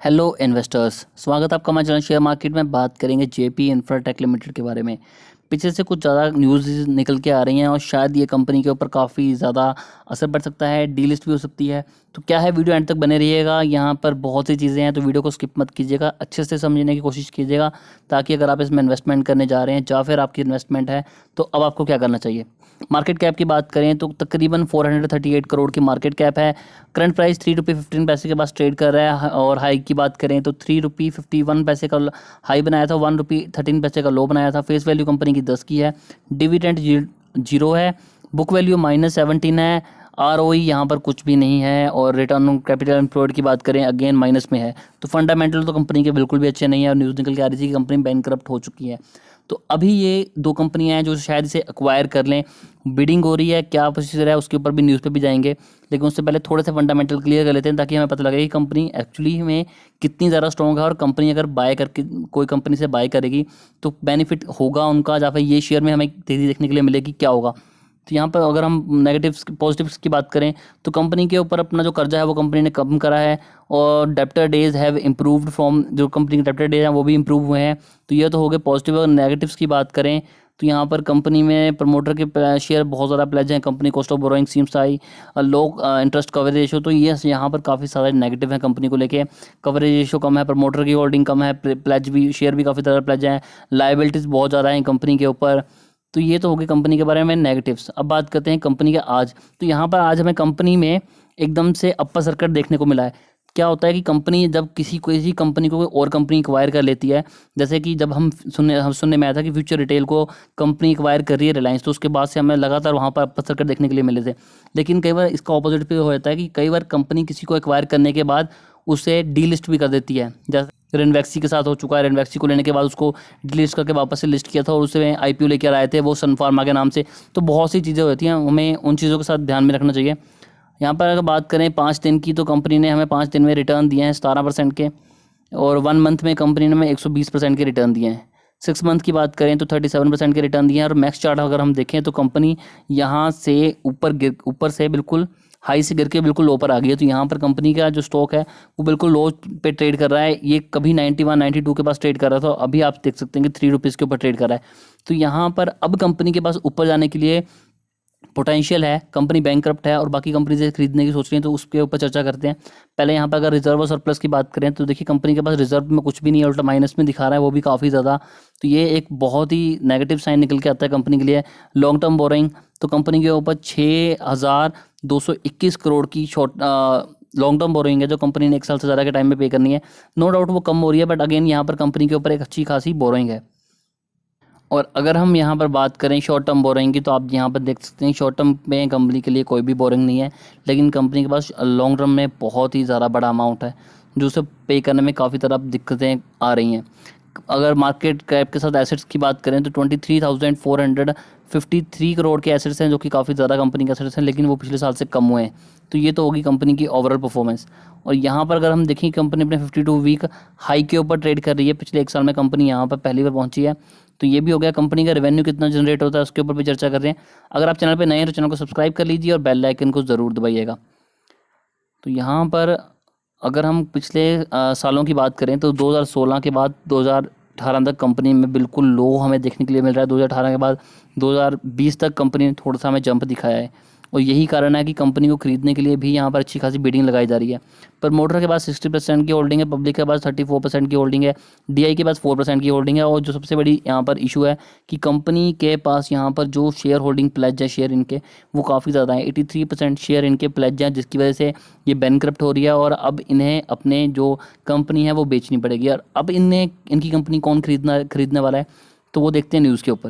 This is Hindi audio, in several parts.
हेलो इन्वेस्टर्स, स्वागत है आपका हमारे चैनल शेयर मार्केट में। बात करेंगे जेपी इंफ्राटेक लिमिटेड के बारे में। पीछे से कुछ ज़्यादा न्यूज़ निकल के आ रही हैं और शायद ये कंपनी के ऊपर काफ़ी ज़्यादा असर पड़ सकता है, डीलिस्ट भी हो सकती है। तो क्या है, वीडियो एंड तक बने रहिएगा। यहाँ पर बहुत सी चीज़ें हैं तो वीडियो को स्किप मत कीजिएगा, अच्छे से समझने की कोशिश कीजिएगा, ताकि अगर आप इसमें इन्वेस्टमेंट करने जा रहे हैं या फिर आपकी इन्वेस्टमेंट है तो अब आपको क्या करना चाहिए। मार्केट कैप की बात करें तो तकरीबन 438 करोड़ की मार्केट कैप है। करंट प्राइस 3 रुपये 15 पैसे के पास ट्रेड कर रहा है और हाई की बात करें तो 3 रुपये 51 पैसे का हाई बनाया था, 1 रुपये 13 पैसे का लो बनाया था। फेस वैल्यू कंपनी की 10 की है। डिविडेंड जीरो है। बुक वैल्यू -17 है। आरओई यहाँ पर कुछ भी नहीं है और रिटर्न ऑन कैपिटल एम्प्लॉयड की बात करें अगेन माइनस में है। तो फंडामेंटल तो कंपनी के बिल्कुल भी अच्छे नहीं है और न्यूज़ निकल के आ रही थी कि कंपनी बैंकरप्ट हो चुकी है। तो अभी ये दो कंपनियां हैं जो शायद इसे एक्वायर कर लें। बिडिंग हो रही है, क्या प्रोसीजर है उसके ऊपर भी न्यूज़ पे भी जाएंगे, लेकिन उससे पहले थोड़े से फंडामेंटल क्लियर कर लेते हैं ताकि हमें पता लगे कि कंपनी एक्चुअली में कितनी ज़्यादा स्ट्रॉन्ग है और कंपनी अगर बाय करके कोई कंपनी से बाय करेगी तो बेनिफिट होगा उनका, या फिर ये शेयर में हमें तेज़ी देखने के लिए मिलेगी, क्या होगा। तो यहाँ पर अगर हम नेगेटिव्स पॉजिटिव्स की बात करें तो कंपनी के ऊपर अपना जो कर्जा है वो कंपनी ने कम करा है और debtor days have improved from, जो कंपनी के डेप्टर डेज हैं वो भी इम्प्रूव हुए हैं। तो ये तो हो गए पॉजिटिव। और नेगेटिव्स की बात करें तो यहाँ पर कंपनी में प्रमोटर के शेयर बहुत ज़्यादा प्लेज हैं। Company cost of borrowing seems high, low interest coverage ratio. तो ये यहाँ पर काफ़ी सारे नेगेटिव हैं कंपनी को लेके। कवरेज रेशो कम है, प्रमोटर की होल्डिंग कम है, प्लेज भी, शेयर भी काफ़ी ज़्यादा प्लेज हैं, लाइबिलिटीज़ बहुत ज़्यादा हैं कंपनी के ऊपर। तो ये तो होगी कंपनी के बारे में नेगेटिव्स। अब बात करते हैं कंपनी के आज। तो यहाँ पर आज हमें कंपनी में एकदम से अपर सर्किट देखने को मिला है। क्या होता है कि कंपनी जब किसी कंपनी को कोई और कंपनी एक्वायर कर लेती है, जैसे कि जब हम सुनने में आया था कि फ्यूचर रिटेल को कंपनी एक्वायर कर रही है रिलायंस, तो उसके बाद से हमें लगातार वहाँ पर अपर सर्किट देखने के लिए मिले थे। लेकिन कई बार इसका ऑपोजिट भी हो जाता है कि कई बार कंपनी किसी को एक्वायर करने के बाद उसे डीलिस्ट भी कर देती है। जैसे रेनवैक्सी के साथ हो चुका है। रेनवैक्सी को लेने के बाद उसको डिलीट करके वापस से लिस्ट किया था और उससे आईपीओ लेकर आए थे वो सन फार्मा के नाम से। तो बहुत सी चीज़ें होती हैं, हमें उन चीज़ों के साथ ध्यान में रखना चाहिए। यहाँ पर अगर बात करें 5 दिन की तो कंपनी ने हमें 5 दिन में रिटर्न दिए हैं 17% के, और 1 मंथ में कंपनी ने हमें 120% के रिटर्न दिए हैं। 6 मंथ की बात करें तो 37% के रिटर्न दिए हैं। और मैक्स चार्ट अगर हम देखें तो कंपनी यहाँ से ऊपर से बिल्कुल हाई से गिर के बिल्कुल लो पर आ गई है। तो यहाँ पर कंपनी का जो स्टॉक है वो बिल्कुल लो पे ट्रेड कर रहा है। ये कभी 91 92 के पास ट्रेड कर रहा था, अभी आप देख सकते हैं कि 3 रुपीज़ के ऊपर ट्रेड कर रहा है। तो यहाँ पर अब कंपनी के पास ऊपर जाने के लिए पोटेंशियल है। कंपनी बैंकरप्ट है और बाकी कंपनी से खरीदने की सोच रही है, तो उसके ऊपर चर्चा करते हैं। पहले यहाँ पर अगर रिजर्व और सरप्लस की बात करें तो देखिए कंपनी के पास रिजर्व में कुछ भी नहीं है, उल्टा माइनस में दिखा रहा है, वो भी काफ़ी ज़्यादा। तो ये एक बहुत ही नेगेटिव साइन निकल के आता है कंपनी के लिए। लॉन्ग टर्म बोरोइंग तो कंपनी के ऊपर 6221 करोड़ की शॉर्ट लॉन्ग टर्म बोरोइंग है जो कंपनी ने 1 साल से ज़्यादा के टाइम में पे करनी है। नो डाउट वो कम हो रही है, बट अगेन यहाँ पर कंपनी के ऊपर एक अच्छी खासी बोरोइंग है। और अगर हम यहाँ पर बात करें शॉर्ट टर्म बोरोइंग की तो आप यहाँ पर देख सकते हैं शॉर्ट टर्म में कंपनी के लिए कोई भी बोरोइंग नहीं है, लेकिन कंपनी के पास लॉन्ग टर्म में बहुत ही ज़्यादा बड़ा अमाउंट है जो उसे पे करने में काफ़ी तरह दिक्कतें आ रही हैं। अगर मार्केट कैप के साथ एसेट्स की बात करें तो 23,453 करोड़ के एसेट्स हैं, जो कि काफ़ी ज़्यादा कंपनी के एसेट्स हैं, लेकिन वो पिछले साल से कम हुए हैं। तो ये तो होगी कंपनी की ओवरऑल परफॉर्मेंस। और यहाँ पर अगर हम देखें कंपनी अपने 52 वीक हाई के ऊपर ट्रेड कर रही है। पिछले 1 साल में कंपनी यहाँ पर पहली बार पहुँची है। तो ये भी हो गया। कंपनी का रेवेन्यू कितना जनरेट होता है उसके ऊपर भी चर्चा कर रहे हैं। अगर आप चैनल पर नए हैं तो चैनल को सब्सक्राइब कर लीजिए और बेल आइकन को ज़रूर दबाइएगा। तो यहाँ पर अगर हम पिछले सालों की बात करें तो 2016 के बाद 2018 तक कंपनी में बिल्कुल लो हमें देखने के लिए मिल रहा है। 2018 के बाद 2020 तक कंपनी ने थोड़ा सा हमें जंप दिखाया है, और यही कारण है कि कंपनी को खरीदने के लिए भी यहाँ पर अच्छी खासी बिडिंग लगाई जा रही है। प्रमोटर के पास 60% की होल्डिंग है, पब्लिक के पास 34% की होल्डिंग है, डीआई के पास 4% की होल्डिंग है। और जो सबसे बड़ी यहाँ पर इशू है कि कंपनी के पास यहाँ पर जो शेयर होल्डिंग प्लेज है शेयर इनके वो काफ़ी ज़्यादा है। 83% शेयर इनके प्लेज हैं, जिसकी वजह से ये बैंकरप्ट हो रही है और अब इन्हें अपने जो कंपनी है वो बेचनी पड़ेगी। और अब इनकी कंपनी कौन खरीदने वाला है तो वो देखते हैं न्यूज़ के ऊपर।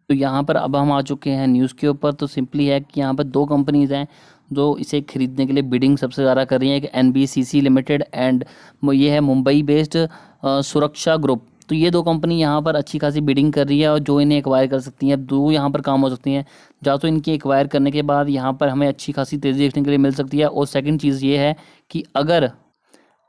तो यहाँ पर अब हम आ चुके हैं न्यूज़ के ऊपर। तो सिंपली है कि यहाँ पर 2 कंपनीज़ हैं जो इसे खरीदने के लिए बिडिंग सबसे ज़्यादा कर रही हैं। एक एनबीसीसी लिमिटेड एंड ये है मुंबई बेस्ड सुरक्षा ग्रुप। तो ये 2 कंपनी यहाँ पर अच्छी खासी बिडिंग कर रही है और जो इन्हें एक्वायर कर सकती हैं। 2 यहाँ पर काम हो सकती हैं, या तो इनकी एक्वायर करने के बाद यहाँ पर हमें अच्छी खासी तेज़ी देखने के लिए मिल सकती है, और सेकंड चीज़ ये है कि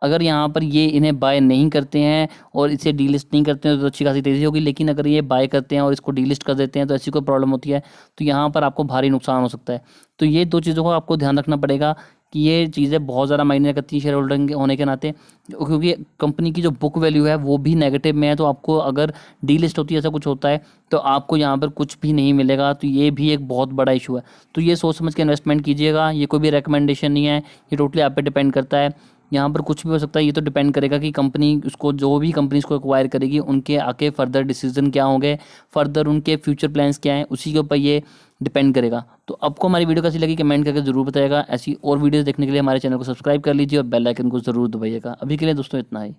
अगर यहाँ पर ये इन्हें बाय नहीं करते हैं और इसे डीलिस्ट नहीं करते हैं तो अच्छी खासी तेज़ी होगी। लेकिन अगर ये बाय करते हैं और इसको डीलिस्ट कर देते हैं तो ऐसी कोई प्रॉब्लम होती है, तो यहाँ पर आपको भारी नुकसान हो सकता है। तो ये 2 चीज़ों को आपको ध्यान रखना पड़ेगा कि ये चीज़ें बहुत ज़्यादा मायने रखती हैं शेयर होल्डर होने के नाते, क्योंकि कंपनी की जो बुक वैल्यू है वो भी नेगेटिव में है। तो आपको अगर डीलिस्ट होती है, ऐसा कुछ होता है, तो आपको यहाँ पर कुछ भी नहीं मिलेगा। तो ये भी एक बहुत बड़ा इशू है। तो ये सोच समझ के इन्वेस्टमेंट कीजिएगा। ये कोई भी रिकमेंडेशन नहीं है, ये टोटली आप पे डिपेंड करता है। यहाँ पर कुछ भी हो सकता है। ये तो डिपेंड करेगा कि कंपनी उसको, जो भी कंपनी इसको एक्वायर करेगी, उनके आके फर्दर डिसीजन क्या होंगे, फर्दर उनके फ्यूचर प्लान्स क्या हैं, उसी के ऊपर ये डिपेंड करेगा। तो आपको हमारी वीडियो कैसी लगी कमेंट करके ज़रूर बताइएगा। ऐसी और वीडियोस देखने के लिए हमारे चैनल को सब्सक्राइब कर लीजिए और बेल आइकन को ज़रूर दबाइएगा। अभी के लिए दोस्तों इतना ही।